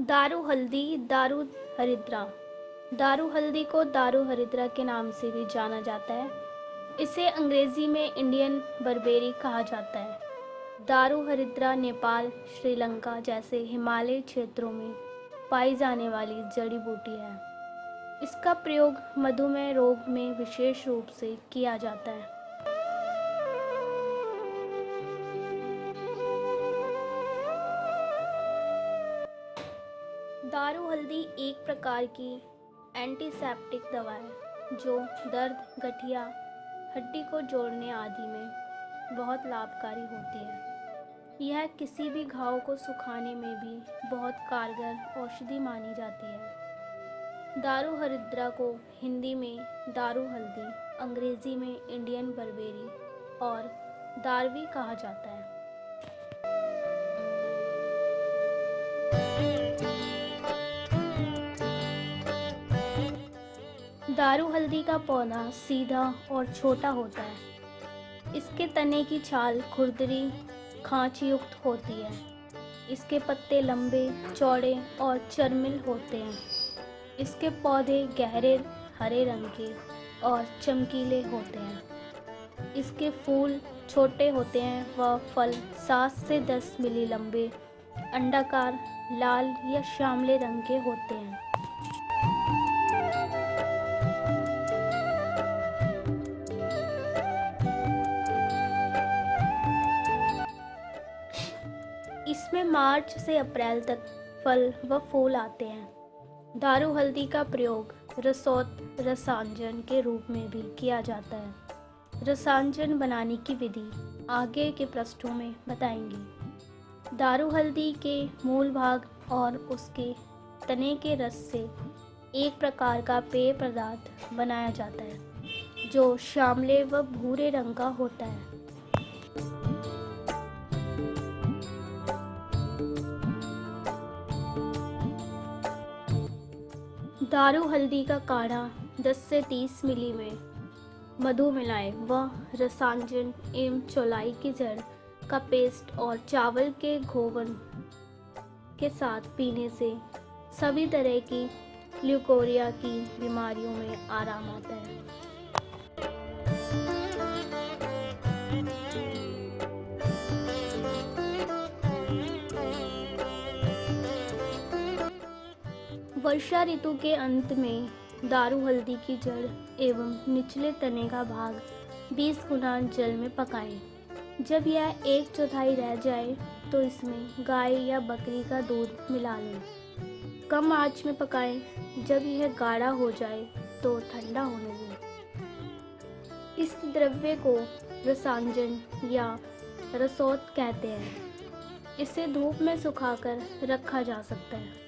दारू हल्दी, दारू हरिद्रा। दारू हल्दी को दारू हरिद्रा के नाम से भी जाना जाता है। इसे अंग्रेजी में इंडियन बरबेरी कहा जाता है। दारू हरिद्रा नेपाल, श्रीलंका जैसे हिमालयी क्षेत्रों में पाई जाने वाली जड़ी बूटी है। इसका प्रयोग मधुमेह रोग में विशेष रूप से किया जाता है। दारू हल्दी एक प्रकार की एंटीसेप्टिक दवा है जो दर्द, गठिया, हड्डी को जोड़ने आदि में बहुत लाभकारी होती है। यह किसी भी घाव को सुखाने में भी बहुत कारगर औषधि मानी जाती है। दारू हरिद्रा को हिंदी में दारू हल्दी, अंग्रेजी में इंडियन बरबेरी और दारवी कहा जाता है। दारू हल्दी का पौधा सीधा और छोटा होता है। इसके तने की छाल खुरदरी, खांच युक्त होती है। इसके पत्ते लंबे, चौड़े और चरमिल होते हैं। इसके पौधे गहरे हरे रंग के और चमकीले होते हैं। इसके फूल छोटे होते हैं व फल 7 से 10 मिली लंबे, अंडाकार, लाल या श्यामले रंग के होते हैं। इसमें मार्च से अप्रैल तक फल व फूल आते हैं। दारू हल्दी का प्रयोग रसांजन के रूप में भी किया जाता है। रसांजन बनाने की विधि आगे के पृष्ठों में बताएंगे। दारू हल्दी के मूल भाग और उसके तने के रस से एक प्रकार का पेय पदार्थ बनाया जाता है जो श्यामले व भूरे रंग का होता है। दारू हल्दी का काढ़ा 10 से 30 मिली में मधु मिलाएं व रसांजन एवं चौलाई की जड़ का पेस्ट और चावल के घोवन के साथ पीने से सभी तरह की ल्यूकोरिया की बीमारियों में आराम आता है। वर्षा ऋतु के अंत में दारू हल्दी की जड़ एवं निचले तने का भाग 20 गुना जल में पकाएं। जब यह 1/4 रह जाए तो इसमें गाय या बकरी का दूध मिला लें। कम आंच में पकाएं। जब यह गाढ़ा हो जाए तो ठंडा होने दें। इस द्रव्य को रसांजन या रसौत कहते हैं। इसे धूप में सुखाकर रखा जा सकता है।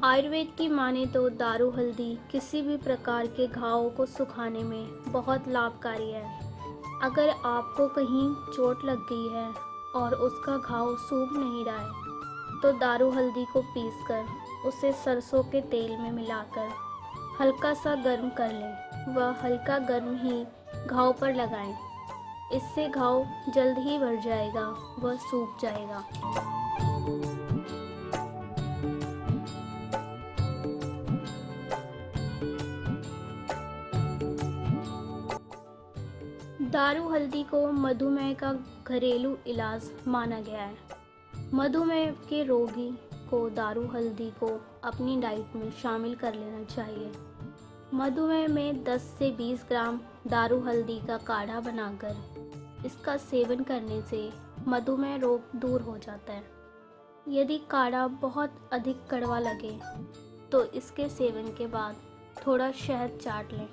आयुर्वेद की माने तो दारू हल्दी किसी भी प्रकार के घावों को सुखाने में बहुत लाभकारी है। अगर आपको कहीं चोट लग गई है और उसका घाव सूख नहीं रहा है तो दारू हल्दी को पीसकर उसे सरसों के तेल में मिलाकर हल्का सा गर्म कर लें व हल्का गर्म ही घाव पर लगाएं। इससे घाव जल्द ही भर जाएगा व सूख जाएगा। दारू हल्दी को मधुमेह का घरेलू इलाज माना गया है। मधुमेह के रोगी को दारू हल्दी को अपनी डाइट में शामिल कर लेना चाहिए। मधुमेह में 10 से 20 ग्राम दारू हल्दी का काढ़ा बनाकर इसका सेवन करने से मधुमेह रोग दूर हो जाता है। यदि काढ़ा बहुत अधिक कड़वा लगे तो इसके सेवन के बाद थोड़ा शहद चाट लें।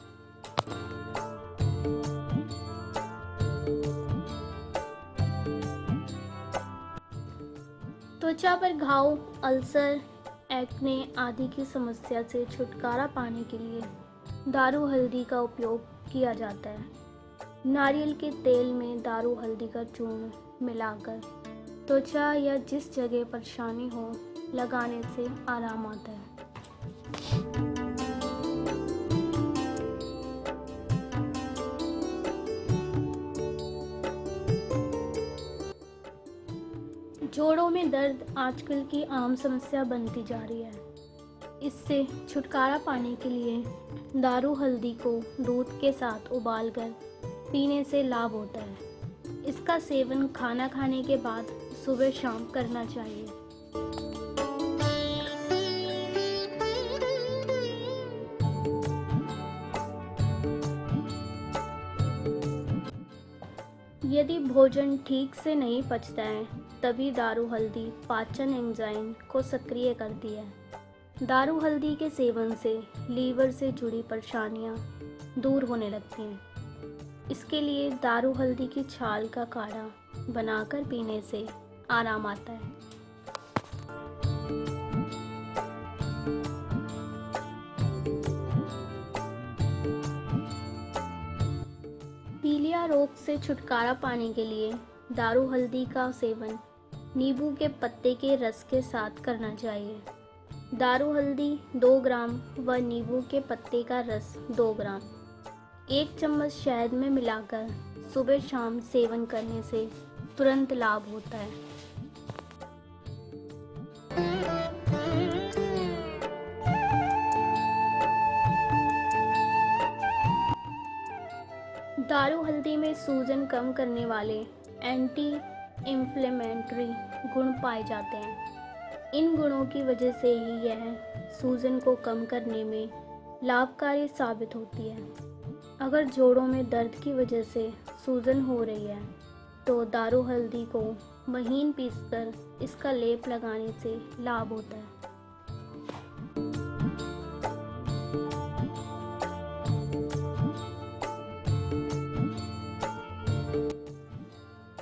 त्वचा पर घाव, अल्सर, एक्ने आदि की समस्या से छुटकारा पाने के लिए दारू हल्दी का उपयोग किया जाता है। नारियल के तेल में दारू हल्दी का चूर्ण मिलाकर त्वचा या जिस जगह परेशानी हो लगाने से आराम आता है। जोड़ों में दर्द आजकल की आम समस्या बनती जा रही है। इससे छुटकारा पाने के लिए दारू हल्दी को दूध के साथ उबालकर पीने से लाभ होता है। इसका सेवन खाना खाने के बाद सुबह शाम करना चाहिए। यदि भोजन ठीक से नहीं पचता है, तभी दारू हल्दी पाचन एंजाइम को सक्रिय करती है। दारू हल्दी के सेवन से लीवर से जुड़ी परेशानियां दूर होने लगती हैं। इसके लिए दारू हल्दी की छाल का काढ़ा बनाकर पीने से आराम आता है। पीलिया रोग से छुटकारा पाने के लिए दारू हल्दी का सेवन नींबू के पत्ते के रस के साथ करना चाहिए। दारू हल्दी 2 ग्राम व नींबू के पत्ते का रस 2 ग्राम 1 चम्मच शहद में मिलाकर सुबह शाम सेवन करने से तुरंत लाभ होता है। दारू हल्दी में सूजन कम करने वाले एंटी इन्फ्लेमेटरी गुण पाए जाते हैं। इन गुणों की वजह से ही यह सूजन को कम करने में लाभकारी साबित होती है। अगर जोड़ों में दर्द की वजह से सूजन हो रही है तो दारू हल्दी को महीन पीसकर इसका लेप लगाने से लाभ होता है।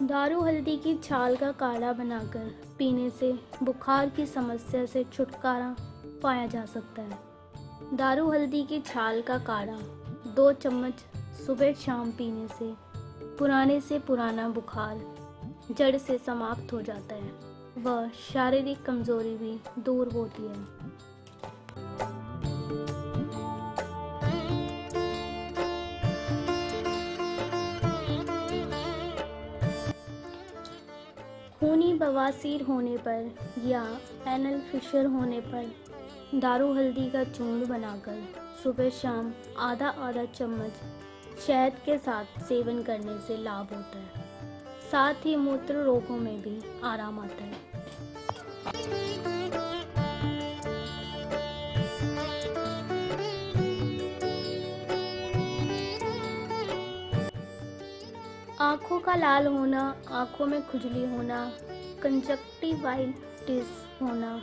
दारू हल्दी की छाल का काढ़ा बनाकर पीने से बुखार की समस्या से छुटकारा पाया जा सकता है। दारू हल्दी की छाल का काढ़ा 2 चम्मच सुबह शाम पीने से पुराना बुखार जड़ से समाप्त हो जाता है व शारीरिक कमजोरी भी दूर होती है। खूनी बवासीर होने पर या एनल फिशर होने पर दारू हल्दी का चूर्ण बनाकर सुबह शाम आधा चम्मच शहद के साथ सेवन करने से लाभ होता है। साथ ही मूत्र रोगों में भी आराम आता है। आँखों का लाल होना, आँखों में खुजली होना, कंजक्टिवाइटिस होना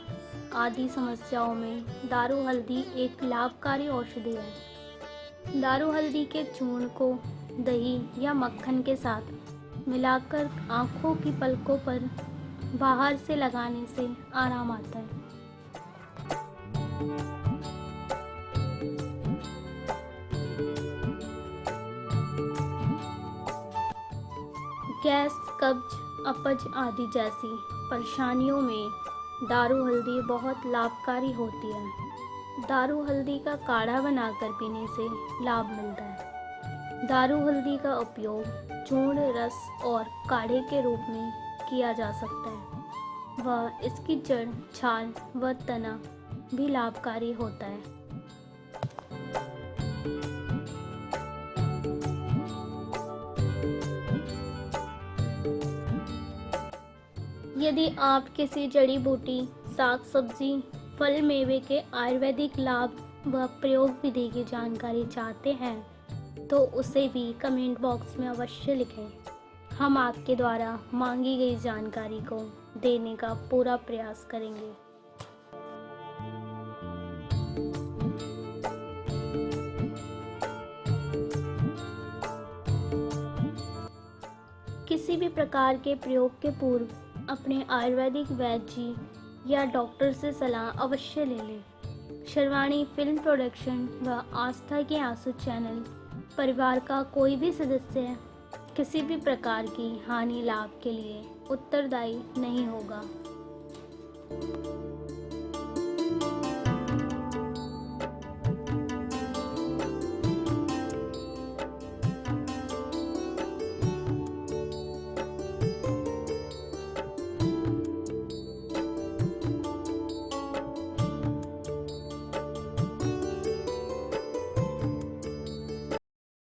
आदि समस्याओं में दारू हल्दी एक लाभकारी औषधि है। दारू हल्दी के चूर्ण को दही या मक्खन के साथ मिलाकर आँखों की पलकों पर बाहर से लगाने से आराम आता है। गैस, कब्ज, अपच आदि जैसी परेशानियों में दारू हल्दी बहुत लाभकारी होती है। दारू हल्दी का काढ़ा बनाकर पीने से लाभ मिलता है। दारू हल्दी का उपयोग चूर्ण, रस और काढ़े के रूप में किया जा सकता है व इसकी जड़, छाल व तना भी लाभकारी होता है। यदि आप किसी जड़ी बूटी, साग सब्जी, फल मेवे के आयुर्वेदिक लाभ व प्रयोग विधि की जानकारी चाहते हैं तो उसे भी कमेंट बॉक्स में अवश्य लिखें। हम आपके द्वारा मांगी गई जानकारी को देने का पूरा प्रयास करेंगे। किसी भी प्रकार के प्रयोग के पूर्व अपने आयुर्वेदिक वैद्य जी या डॉक्टर से सलाह अवश्य ले लें। शर्वाणी फिल्म प्रोडक्शन व आस्था के आंसू चैनल परिवार का कोई भी सदस्य किसी भी प्रकार की हानि लाभ के लिए उत्तरदायी नहीं होगा।